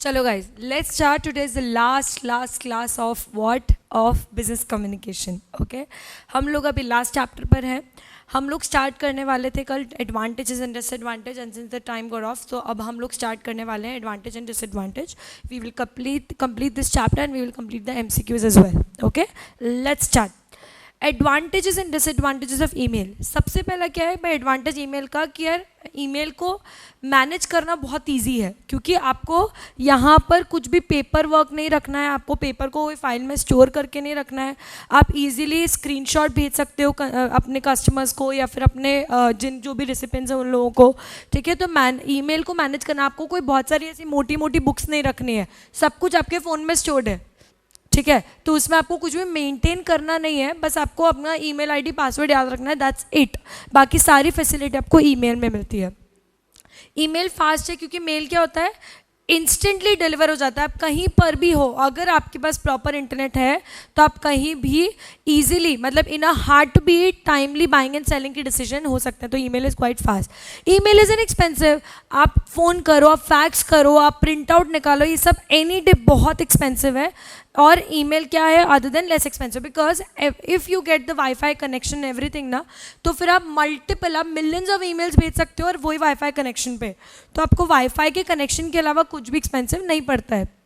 Chalo guys, let's start. Today is the last class of what? Of business communication. Okay, हम लोग अभी last chapter पर हैं. हम लोग स्टार्ट करने वाले थे कल advantages and disadvantage and since the time got off, तो अब हम लोग स्टार्ट करने वाले हैं advantage and disadvantage. We will complete this chapter and we will complete the MCQs as well. Okay, let's start. Advantages and disadvantages of email. सबसे पहला क्या है भाई एडवांटेज ईमेल का कि यार ईमेल को मैनेज करना बहुत इजी है, क्योंकि आपको यहाँ पर कुछ भी पेपर वर्क नहीं रखना है, आपको पेपर को कोई फाइल में स्टोर करके नहीं रखना है. आप इजीली स्क्रीनशॉट भेज सकते हो अपने कस्टमर्स को या फिर अपने जिन जो भी रिसिपेंट्स हैं उन लोगों को. ठीक है, तो ईमेल को मैनेज करना, आपको कोई बहुत सारी ऐसी मोटी मोटी बुक्स नहीं रखनी है, सब कुछ आपके फ़ोन में स्टोर्ड है. ठीक है, तो उसमें आपको कुछ भी मेंटेन करना नहीं है, बस आपको अपना ईमेल आईडी पासवर्ड याद रखना है, दैट्स इट. बाकी सारी फैसिलिटी आपको ईमेल में मिलती है. ईमेल फास्ट है क्योंकि मेल क्या होता है, इंस्टेंटली डिलीवर हो जाता है. आप कहीं पर भी हो, अगर आपके पास प्रॉपर इंटरनेट है तो आप कहीं भी इजीली, मतलब in a heartbeat timely buying and selling की डिसीजन हो सकता है. तो email is quite fast. Email is inexpensive. आप फ़ोन करो, आप फैक्स करो, आप प्रिंट आउट निकालो, ये सब एनी डे बहुत एक्सपेंसिव है. और ईमेल क्या है other than less expensive, because if you get the wifi connection everything ना, तो फिर आप आप मिलियंस ऑफ ईमेल्स भेज सकते हो और वही वाईफाई कनेक्शन पे. तो आपको वाईफाई के कनेक्शन के अलावा कुछ भी एक्सपेंसिव नहीं पड़ता है.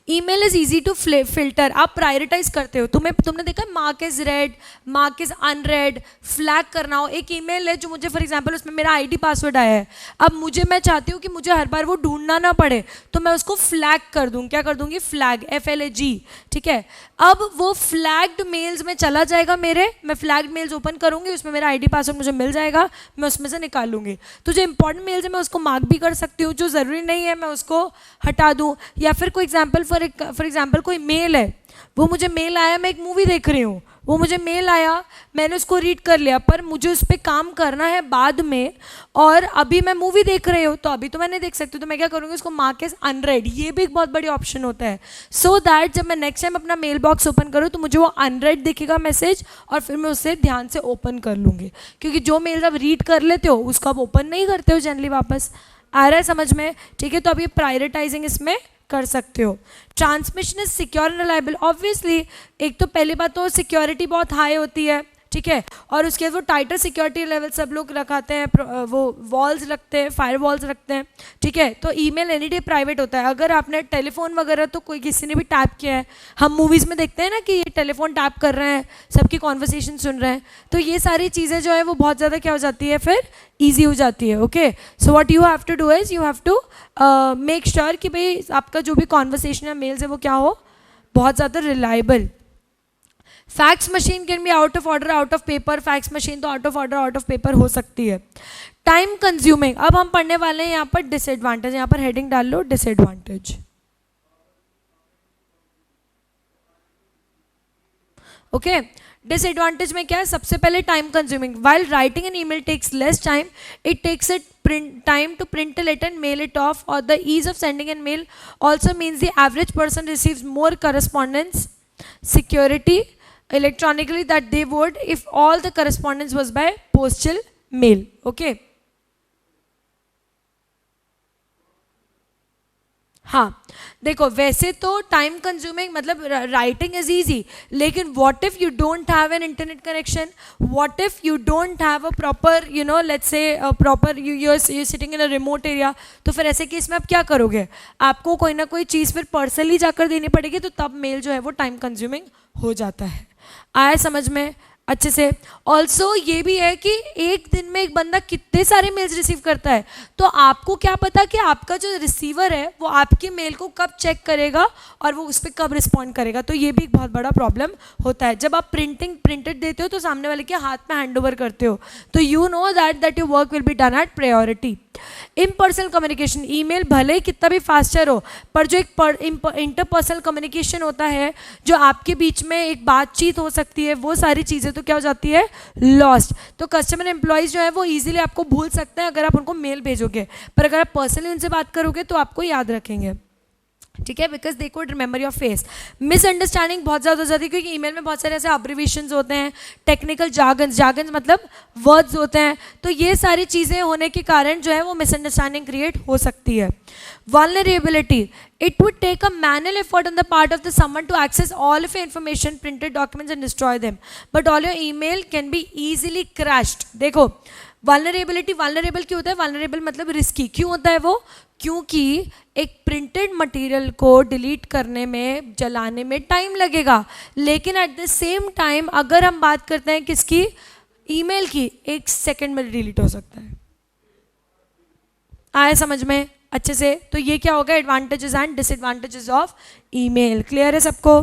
Email is easy to filter. आप प्रायोरिटाइज करते हो. तुमने देखा mark is read, mark is unread, flag करना हो. एक ईमेल है जो मुझे फॉर एग्जांपल उसमें मेरा आईडी पासवर्ड आया है, अब मैं चाहती हूँ कि मुझे हर बार वो ढूंढना ना पड़े, तो मैं उसको फ्लैग कर दूँ. क्या कर दूँगी? Flag, FLAG. ठीक है, अब वो फ्लैग्ड मेल्स में चला जाएगा मैं फ्लैग्ड मेल्स ओपन करूँगी, उसमें मेरा आईडी पासवर्ड मुझे मिल जाएगा, मैं उसमें से निकाल लूँगी. तो जो इंपॉर्टेंट मेल्स है मैं उसको मार्क भी कर सकती हूँ, जो ज़रूरी नहीं है मैं उसको हटा दूँ. या फिर कोई फॉर एग्जाम्पल कोई मेल है, वो मुझे मेल आया, मैं एक मूवी देख रही हूँ, वो मुझे मेल आया, मैंने उसको रीड कर लिया, पर मुझे उस पर काम करना है बाद में, और अभी मैं मूवी देख रही हूँ तो अभी तो मैं नहीं देख सकती. तो मैं क्या करूँगी, उसको मार्क एज अनरेड. ये भी एक बहुत बड़ी ऑप्शन होता है, सो दैट जब मैं नेक्स्ट टाइम अपना मेल बॉक्स ओपन करूँ तो मुझे वो अनरेड दिखेगा मैसेज, और फिर मैं उसे ध्यान से ओपन कर लूँगी. क्योंकि जो मेल आप रीड कर लेते हो उसको आप ओपन नहीं करते हो जनरली वापस. आ रहा है समझ में? ठीक है, तो अब ये प्रायोरिटाइजिंग इसमें कर सकते हो. Transmission is secure and reliable. Obviously एक तो पहली बात तो सिक्योरिटी बहुत हाई होती है. ठीक है, और उसके बाद वो टाइटर सिक्योरिटी लेवल सब लोग रखाते हैं, वो वॉल्स रखते हैं, फायर वॉल्स रखते हैं. ठीक है, तो ईमेल एनी डे प्राइवेट होता है. अगर आपने टेलीफोन वगैरह तो कोई किसी ने भी टैप किया है, हम मूवीज़ में देखते हैं ना कि ये टेलीफोन टैप कर रहे हैं, सबकी कॉन्वर्सेशन सुन रहे हैं, तो ये सारी चीज़ें जो है वो बहुत ज़्यादा क्या हो जाती है, फिर ईजी हो जाती है. Okay, so what you have to do is you have to make sure कि भाई आपका जो भी कॉन्वर्सेशन या मेल्स है वो क्या हो, बहुत ज़्यादा reliable. Fax machine can be out of order, out of paper. Fax machine तो out of order, out of paper हो सकती है. Time consuming. अब हम पढ़ने वाले हैं यहाँ पर डिसएडवांटेज. यहाँ पर हेडिंग डाल लो डिसएडवांटेज. ओके, डिसएडवांटेज में क्या है, सबसे पहले time consuming. While writing an email takes less time, it takes it time to print a letter and mail it off, or the ease of sending an mail also means the average person receives more correspondence security electronically that they would if all the correspondence was by postal mail. Okay, हाँ देखो, वैसे तो time consuming मतलब writing is easy, लेकिन what if you don't have an internet connection, what if you don't have a proper let's say proper you sitting in a remote area, तो फिर ऐसे case में आप क्या करोगे, आपको कोई ना कोई चीज़ फिर पर्सनली जाकर देनी पड़ेगी, तो तब मेल जो है वो टाइम कंज्यूमिंग हो जाता है. आया समझ में अच्छे से? ऑल्सो ये भी है कि एक दिन में एक बंदा कितने सारे मेल्स रिसीव करता है, तो आपको क्या पता कि आपका जो रिसीवर है वो आपके मेल को कब चेक करेगा और वो उस पर कब रिस्पॉन्ड करेगा. तो ये भी एक बहुत बड़ा प्रॉब्लम होता है. जब आप प्रिंटेड देते हो तो सामने वाले के हाथ में हैंड ओवर करते हो, तो you know that your work will be done at priority. Impersonal communication. Email भले ही कितना भी फास्टर हो, पर जो एक इंटरपर्सनल कम्युनिकेशन होता है, जो आपके बीच में एक बातचीत हो सकती है, वो सारी चीज़ें तो क्या हो जाती है, लॉस्ट. तो कस्टमर एम्प्लॉयज़ जो है वो इजीली आपको भूल सकते हैं अगर आप उनको मेल भेजोगे, पर अगर आप पर्सनली उनसे बात करोगे तो आपको याद रखेंगे. ठीक है, because they could remember your face. Misunderstanding बहुत ज़्यादा हो जाती है क्योंकि ईमेल में बहुत सारे ऐसे अब्रिविएशंस होते हैं, टेक्निकल जार्गन्स मतलब वर्ड्स होते हैं, तो ये सारी चीज़ें होने के कारण जो है वो मिसअंडरस्टैंडिंग क्रिएट हो सकती है। Vulnerability. It would take a manual effort on the part of the someone to access all of your information, printed documents and destroy them. But all your email can be easily crashed. देखो vulnerability क्यों होता है? vulnerable मतलब risky क्यों होता है वो? क्योंकि एक प्रिंटेड मटेरियल को डिलीट करने में, जलाने में टाइम लगेगा, लेकिन एट द सेम टाइम अगर हम बात करते हैं किसकी, ईमेल की, 1 सेकेंड में डिलीट हो सकता है। आया समझ में अच्छे से? तो ये क्या होगा, advantages and disadvantages of email. Clear है सबको?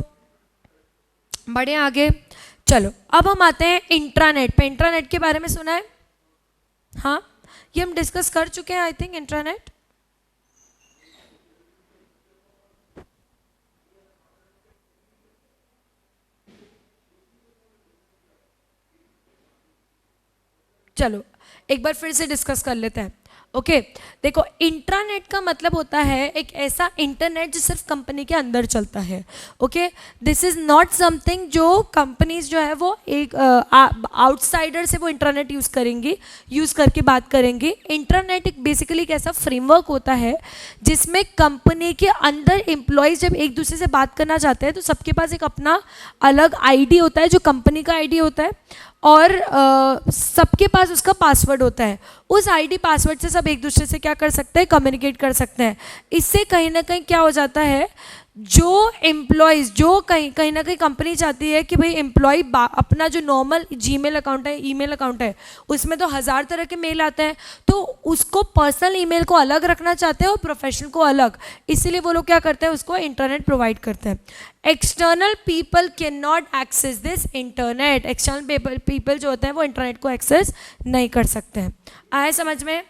बढ़े आगे। चलो अब हम आते हैं इंट्रानेट पे। इंट्रानेट के बारे में सुना है? हाँ, ये हम डिस्कस कर चुके हैं आई थिंक, इंट्रानेट। चलो एक बार फिर से डिस्कस कर लेते हैं। ओके देखो, इंट्रानेट का मतलब होता है एक ऐसा इंटरनेट जो सिर्फ कंपनी के अंदर चलता है। Okay, this is not something जो कंपनीज जो है वो एक आउटसाइडर से वो इंटरनेट यूज़ करेंगी, यूज़ करके बात करेंगी। इंटरनेट एक बेसिकली एक ऐसा फ्रेमवर्क होता है जिसमें कंपनी के अंदर एम्प्लॉयज़ जब एक दूसरे से बात करना चाहते हैं तो सबके पास एक अपना अलग आईडी होता है जो कंपनी का आईडी होता है, और सबके पास उसका पासवर्ड होता है। उस आईडी पासवर्ड से सब एक दूसरे से क्या कर सकते हैं, कम्युनिकेट कर सकते हैं। इससे कहीं ना कहीं क्या हो जाता है, जो एम्प्लॉयज़ जो कहीं ना कहीं कंपनी चाहती है कि भाई एम्प्लॉय अपना जो नॉर्मल जीमेल अकाउंट है, ईमेल अकाउंट है, उसमें तो 1000 तरह के मेल आते हैं, तो उसको पर्सनल ईमेल को अलग रखना चाहते हैं और प्रोफेशनल को अलग। इसीलिए वो लोग क्या करते हैं, उसको इंटरनेट प्रोवाइड करते हैं। External people can not access this internet. External people जो होते हैं वो इंटरनेट को एक्सेस नहीं कर सकते हैं। आए समझ में?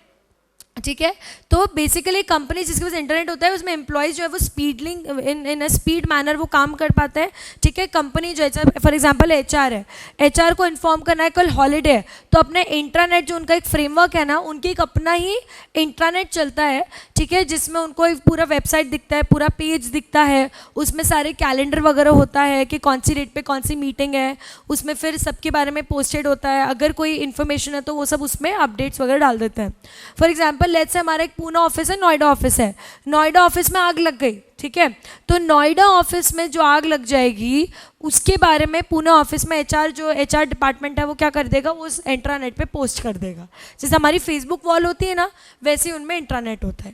ठीक है, तो बेसिकली कंपनी जिसके पास इंटरनेट होता है उसमें एम्प्लॉयज जो है वो स्पीडलिंग इन अ स्पीड मैनर वो काम कर पाते हैं। ठीक है, कंपनी जो है फॉर एग्जांपल एचआर है, एचआर को इन्फॉर्म करना है कल हॉलीडे है, तो अपने इंटरनेट जो उनका एक फ्रेमवर्क है ना, उनकी एक अपना ही इंटरनेट चलता है। ठीक है, जिसमें उनको एक पूरा वेबसाइट दिखता है, पूरा पेज दिखता है, उसमें सारे कैलेंडर वगैरह होता है कि कौन सी डेट पे कौन सी मीटिंग है, उसमें फिर सबके बारे में पोस्टेड होता है। अगर कोई इन्फॉर्मेशन है तो वो सब उसमें अपडेट्स वगैरह डाल देते हैं। फॉर एग्जाम्पल लेट्स से हमारा एक पूना ऑफिस है, नोएडा ऑफिस है, नोएडा ऑफिस में आग लग गई। ठीक है, तो नोएडा ऑफिस में जो आग लग जाएगी उसके बारे में पूना ऑफिस में एचआर डिपार्टमेंट है वो क्या कर देगा, वो उस इंट्रानेट पे पोस्ट कर देगा। जैसे हमारी फेसबुक वॉल होती है ना, वैसे ही उनमें इंट्रानेट होता है।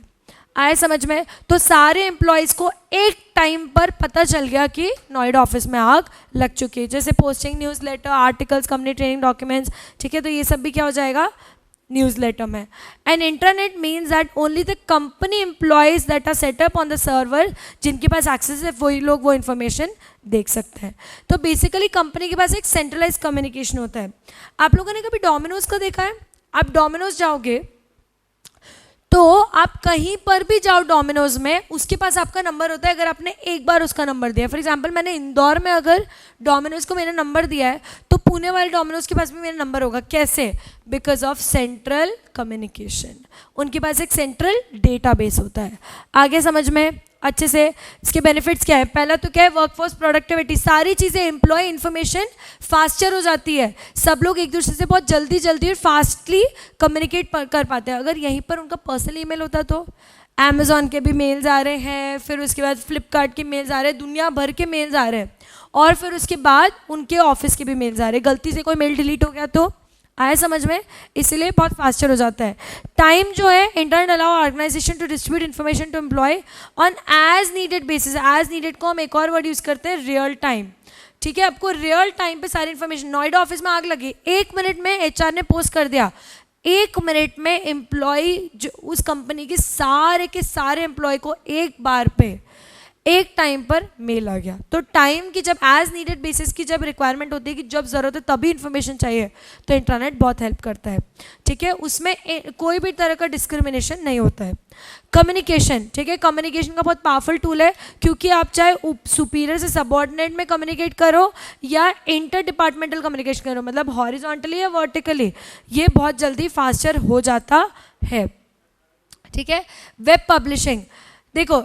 आए समझ में? तो सारे एम्प्लॉयज़ को एक टाइम पर पता चल गया कि नोएडा ऑफिस में आग लग चुकी है। जैसे posting newsletter, articles, company training documents. ठीक है, तो ये सब भी क्या हो जाएगा, न्यूज़लेटर में। And internet means that only the company employees that are set up on the server, जिनके पास एक्सेस है वही लोग वो इन्फॉर्मेशन देख सकते हैं। तो बेसिकली कंपनी के पास एक सेंट्रलाइज कम्युनिकेशन होता है। आप लोगों ने कभी डोमिनोज का देखा है? आप डोमिनोज जाओगे तो आप कहीं पर भी जाओ डोमिनोज में, उसके पास आपका नंबर होता है। अगर आपने एक बार उसका नंबर दिया, फॉर एग्जांपल मैंने इंदौर में अगर डोमिनोज को मैंने नंबर दिया है तो पुणे वाले डोमिनोज के पास भी मेरा नंबर होगा। कैसे? Because of central communication. उनके पास एक सेंट्रल डेटाबेस होता है। आगे समझ में अच्छे से? इसके बेनिफिट्स क्या है? पहला तो क्या है, वर्कफोर्स प्रोडक्टिविटी। सारी चीज़ें एम्प्लॉय इन्फॉर्मेशन फास्टर हो जाती है, सब लोग एक दूसरे से बहुत जल्दी जल्दी और फास्टली कम्युनिकेट कर पाते हैं। अगर यहीं पर उनका पर्सनल ईमेल होता तो अमेज़ॉन के भी मेल्स आ रहे हैं, फिर उसके बाद फ्लिपकार्ट के मेल्स आ रहे हैं, दुनिया भर के मेल्स आ रहे हैं, और फिर उसके बाद उनके ऑफिस के भी मेल्स आ रहे हैं। गलती से कोई मेल डिलीट हो गया तो आया समझ में? इसलिए बहुत फास्टर हो जाता है। टाइम जो है, internet allow organisation to distribute information to employee on as needed basis. As needed को हम एक और वर्ड यूज़ करते हैं, रियल टाइम। ठीक है, आपको रियल टाइम पे सारी इन्फॉर्मेशन। नोएडा ऑफिस में आग लगी, 1 मिनट में एचआर ने पोस्ट कर दिया, 1 मिनट में एम्प्लॉय जो उस कंपनी के सारे एम्प्लॉय को एक बार पे एक टाइम पर मेल आ गया। तो टाइम की जब एज नीडेड बेसिस की जब रिक्वायरमेंट होती है कि जब ज़रूरत है तभी इन्फॉर्मेशन चाहिए, तो इंटरनेट बहुत हेल्प करता है। ठीक है, उसमें कोई भी तरह का डिस्क्रिमिनेशन नहीं होता है। कम्युनिकेशन, ठीक है, कम्युनिकेशन का बहुत पावरफुल टूल है, क्योंकि आप चाहे सुपीरियर से सबऑर्डिनेट में कम्युनिकेट करो या इंटर डिपार्टमेंटल कम्युनिकेशन करो, मतलब हॉरिजॉन्टली या वर्टिकली, ये बहुत जल्दी फास्टर हो जाता है। ठीक है, वेब पब्लिशिंग। देखो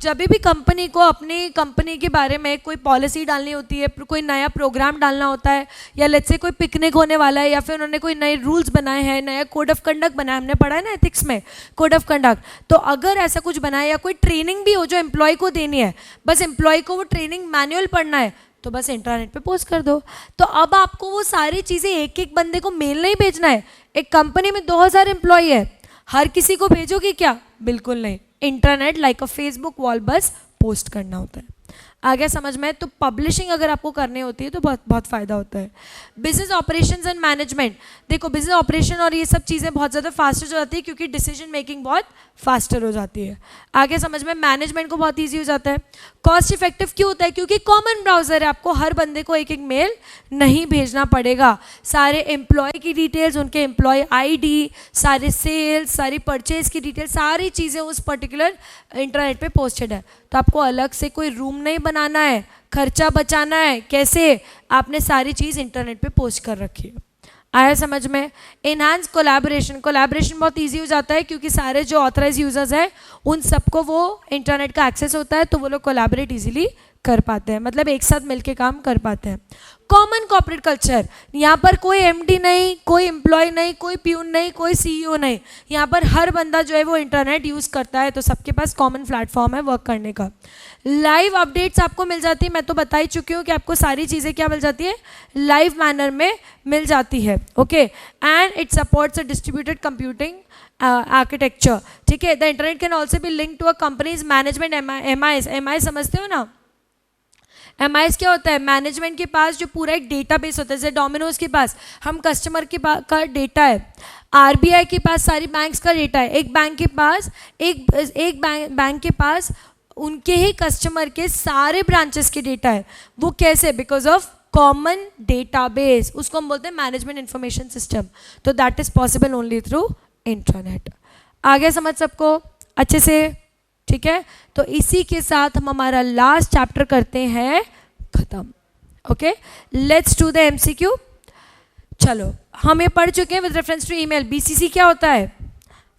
जब भी कंपनी को अपनी कंपनी के बारे में कोई पॉलिसी डालनी होती है, कोई नया प्रोग्राम डालना होता है, या लेट्स से कोई पिकनिक होने वाला है, या फिर उन्होंने कोई नए रूल्स बनाए हैं, नया कोड ऑफ कंडक्ट बनाया, हमने पढ़ा है ना एथिक्स में कोड ऑफ कंडक्ट, तो अगर ऐसा कुछ बनाए या कोई ट्रेनिंग भी हो जो एम्प्लॉय को देनी है, बस एम्प्लॉय को वो ट्रेनिंग मैनुअल पढ़ना है, तो बस इंटरनेट पे पोस्ट कर दो। तो अब आपको वो सारी चीज़ें एक एक बंदे को मेल नहीं भेजना है। एक कंपनी में 2000 एम्प्लॉय है, हर किसी को भेजोगे क्या? बिल्कुल नहीं। इंटरनेट लाइक अ फेसबुक वॉल बस पोस्ट करना होता है। आ गया समझ में? तो पब्लिशिंग अगर आपको करनी होती है तो बहुत बहुत फ़ायदा होता है। बिजनेस ऑपरेशंस एंड मैनेजमेंट, देखो बिजनेस ऑपरेशन और ये सब चीज़ें बहुत ज़्यादा फास्टर हो जाती है क्योंकि डिसीजन मेकिंग बहुत फास्टर हो जाती है। आगे समझ में? मैनेजमेंट को बहुत ईजी हो जाता है। कॉस्ट इफेक्टिव क्यों होता है? क्योंकि कॉमन ब्राउज़र है, आपको हर बंदे को एक एक मेल नहीं भेजना पड़ेगा। सारे एम्प्लॉय की डिटेल्स, उनके एम्प्लॉय ID, सारे सेल्स, सारी परचेज की डिटेल्स, सारी चीज़ें उस पर्टिकुलर इंटरनेट पे पोस्टेड है। तो आपको अलग से कोई रूम नहीं बनाना है, खर्चा बचाना है। कैसे? आपने सारी चीज़ इंटरनेट पे पोस्ट कर रखी है। आया समझ में? इनहांस कोलैबोरेशन, कोलैबोरेशन बहुत इजी हो जाता है क्योंकि सारे जो ऑथराइज यूजर्स हैं उन सबको वो इंटरनेट का एक्सेस होता है, तो वो लोग कोलैबोरेट इजीली कर पाते हैं, मतलब एक साथ मिलके काम कर पाते हैं। कॉमन कॉर्पोरेट कल्चर, यहाँ पर कोई MD नहीं, कोई एम्प्लॉय नहीं, कोई प्यून नहीं, कोई CEO नहीं, यहाँ पर हर बंदा जो है वो इंटरनेट यूज़ करता है, तो सबके पास कॉमन प्लेटफॉर्म है वर्क करने का। लाइव अपडेट्स आपको मिल जाती है, मैं तो बता ही चुकी हूँ कि आपको सारी चीज़ें क्या मिल जाती है, लाइव मैनर में मिल जाती है। Okay, and it supports a distributed computing architecture. ठीक है, the internet can also be link to a company's management MIS समझते हो ना? MIS क्या होता है? मैनेजमेंट के पास जो पूरा एक डेटाबेस होता है, जैसे डोमिनोज के पास हम कस्टमर के का डेटा है, RBI के पास सारी बैंक्स का डेटा है, एक बैंक के पास एक बैंक के पास उनके ही कस्टमर के सारे ब्रांचेस के डेटा है। वो कैसे? बिकॉज ऑफ कॉमन डेटाबेस, उसको हम बोलते हैं मैनेजमेंट इंफॉर्मेशन सिस्टम। तो that is possible only through internet. आगे समझ सबको अच्छे से? ठीक है, तो इसी के साथ हम हमारा लास्ट चैप्टर करते हैं खत्म। Okay, let's do the MCQ। चलो, हम ये पढ़ चुके हैं with reference to email. BCC क्या होता है?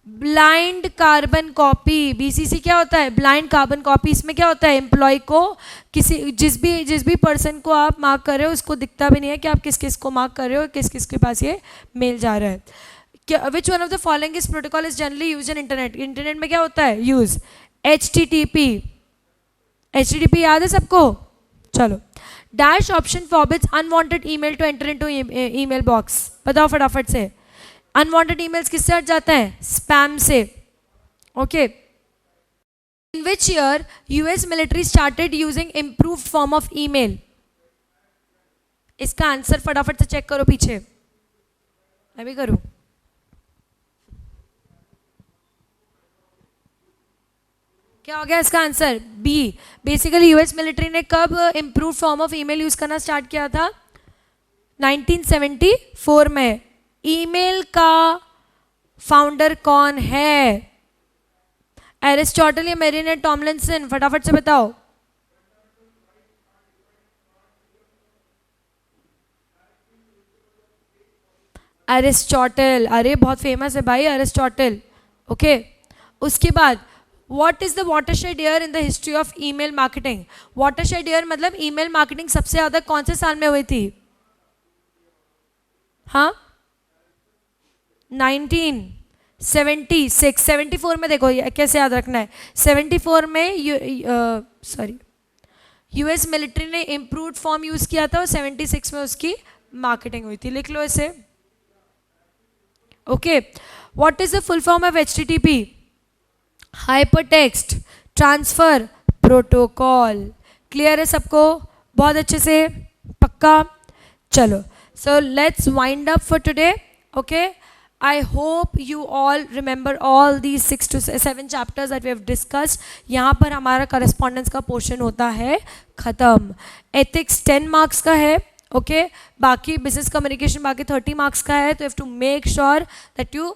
Blind carbon copy. BCC क्या होता है? Blind carbon copy. इसमें क्या होता है? एम्प्लॉय को किसी जिस भी पर्सन को आप मार्क कर रहे हो उसको दिखता भी नहीं है कि आप किस किस को मार्क कर रहे हो, किस किस के पास ये मेल जा रहा है। Which one of the following is protocol is generally use in internet? Internet में क्या होता है यूज? HTTP। HTTP याद है सबको? चलो, dash option forbids unwanted email to enter into email box. बताओ फटाफट से, अनवांटेड ईमेल्स किससे हट जाते हैं? स्पैम से। Okay, in which year US military started using improved form of email? इसका आंसर फटाफट से चेक करो पीछे, मैं भी करूं। क्या हो गया इसका answer? B। Basically US military ने कब improve form of email use करना स्टार्ट किया था? 1974 में। ईमेल का फाउंडर कौन है? एरिस्टोटल या मेरिने टॉमलिंसन? फटाफट से बताओ। एरिस्टोटल, अरे बहुत फेमस है भाई एरिस्टोटल। ओके, उसके बाद What is the watershed year in the history of email marketing? Watershed year मतलब ईमेल मार्केटिंग सबसे ज़्यादा कौन से साल में हुई थी? हाँ, 1976। 74 में देखो कैसे याद रखना है। 74 में US मिलिट्री ने इम्प्रूव्ड फॉर्म यूज़ किया था और 76 में उसकी मार्केटिंग हुई थी। लिख लो इसे। Okay, what is the full form of HTTP? Hypertext transfer protocol. Clear है सबको? बहुत अच्छे से, पक्का? चलो, so let's wind up for today. Okay, I hope you all remember all these 6 to 7 chapters that we have discussed. यहाँ पर हमारा correspondence का portion होता है खत्म। Ethics 10 marks का है, okay? बाकी business communication बाकी 30 marks का है, तो you have to make sure that you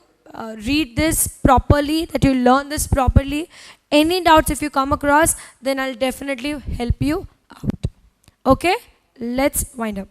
read this properly, that you learn this properly. Any doubts if you come across, then I'll definitely help you out. Okay, let's wind up.